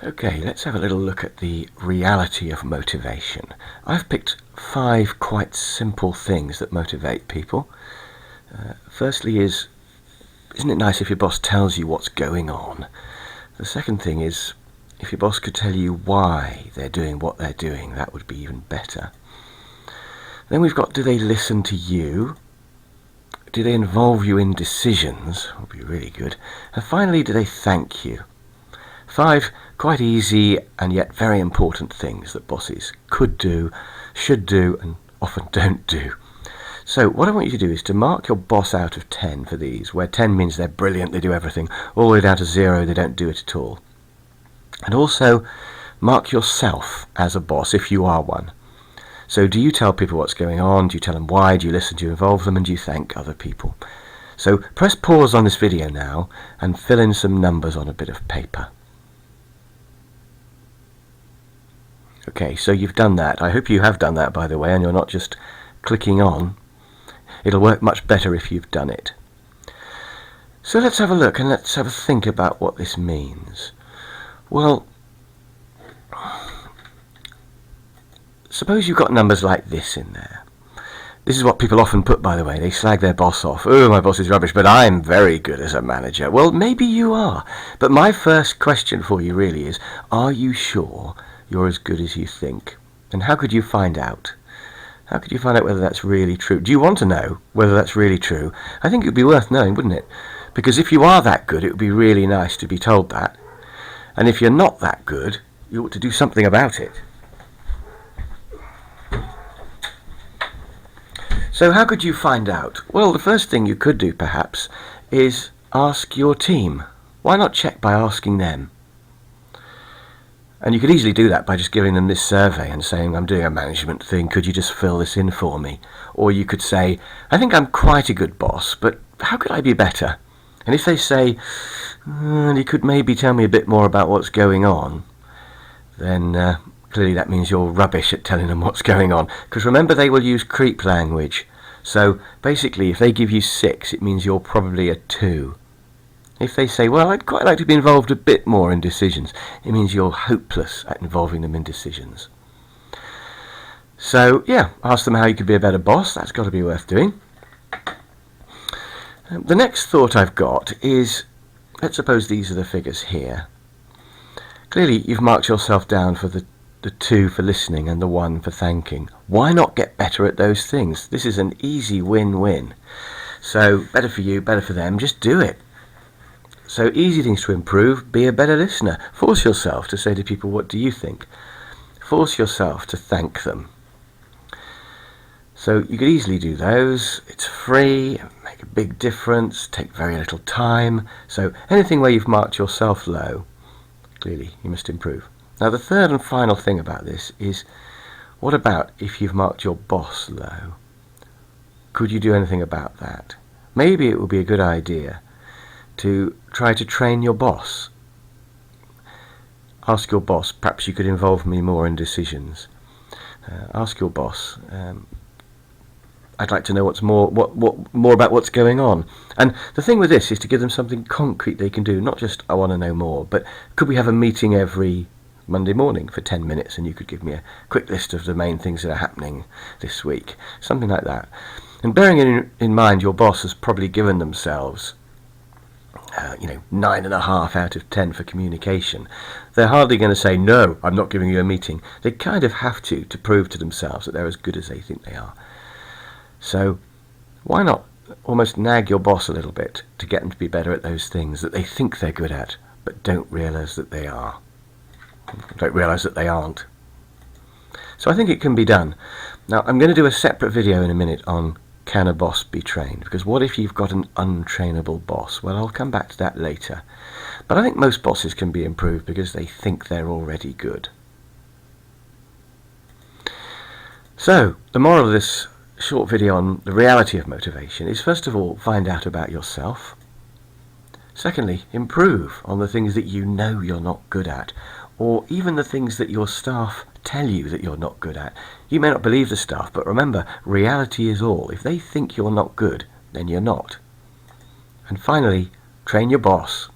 Okay, let's have a little look at the reality of motivation. I've picked 5 quite simple things that motivate people. Firstly isn't it nice if your boss tells you what's going on? The second thing is, if your boss could tell you why they're doing what they're doing, that would be even better. Then we've got, do they listen to you? Do they involve you in decisions? That would be really good. And finally, do they thank you? 5 quite easy and yet very important things that bosses could do, should do, and often don't do. So what I want you to do is to mark your boss out of 10 for these, where 10 means they're brilliant, they do everything, all the way down to 0, they don't do it at all. And also mark yourself as a boss if you are one. So do you tell people what's going on? Do you tell them why? Do you listen? Do you involve them? And do you thank other people? So press pause on this video now and fill in some numbers on a bit of paper. Okay, so you've done that. I hope you have done that, by the way, and you're not just clicking on. It'll work much better if you've done it. So let's have a look and let's have a think about what this means. Well, suppose you've got numbers like this in there. This is what people often put, by the way. They slag their boss off. Oh, my boss is rubbish, but I'm very good as a manager. Well, maybe you are. But my first question for you really is, are you sure you're as good as you think? And how could you find out? How could you find out whether that's really true? Do you want to know whether that's really true? I think it would be worth knowing, wouldn't it? Because if you are that good, it would be really nice to be told that. And if you're not that good, you ought to do something about it. So how could you find out? Well, the first thing you could do, perhaps, is ask your team. Why not check by asking them? And you could easily do that by just giving them this survey and saying, I'm doing a management thing, could you just fill this in for me? Or you could say, I think I'm quite a good boss, but how could I be better? And if they say, you could maybe tell me a bit more about what's going on, then clearly that means you're rubbish at telling them what's going on. Because remember, they will use creep language. So basically, if they give you 6, it means you're probably a 2. If they say, well, I'd quite like to be involved a bit more in decisions, it means you're hopeless at involving them in decisions. So, yeah, ask them how you could be a better boss. That's got to be worth doing. The next thought I've got is, let's suppose these are the figures here. Clearly, you've marked yourself down for the 2 for listening and the 1 for thanking. Why not get better at those things? This is an easy win-win. So, better for you, better for them, just do it. So easy things to improve: be a better listener. Force yourself to say to people, what do you think? Force yourself to thank them. So you could easily do those. It's free, make a big difference, take very little time. So anything where you've marked yourself low, clearly you must improve. Now the third and final thing about this is, what about if you've marked your boss low? Could you do anything about that? Maybe it would be a good idea to try to train your boss. Ask your boss, perhaps you could involve me more in decisions. Ask your boss, I'd like to know what's more about what's going on. And the thing with this is to give them something concrete they can do, not just I want to know more, but could we have a meeting every Monday morning for 10 minutes and you could give me a quick list of the main things that are happening this week, something like that. And bearing in mind your boss has probably given themselves 9.5 out of 10 for communication. They're hardly going to say, no, I'm not giving you a meeting. They kind of have to prove to themselves that they're as good as they think they are. So why not almost nag your boss a little bit to get them to be better at those things that they think they're good at, but don't realise that they are. Don't realise that they aren't. So I think it can be done. Now I'm going to do a separate video in a minute on can a boss be trained? Because what if you've got an untrainable boss? Well, I'll come back to that later. But I think most bosses can be improved because they think they're already good. So, the moral of this short video on the reality of motivation is, first of all, find out about yourself. Secondly, improve on the things that you know you're not good at, or even the things that your staff tell you that you're not good at. You may not believe the staff, but remember, reality is all. If they think you're not good, then you're not. And finally, train your boss.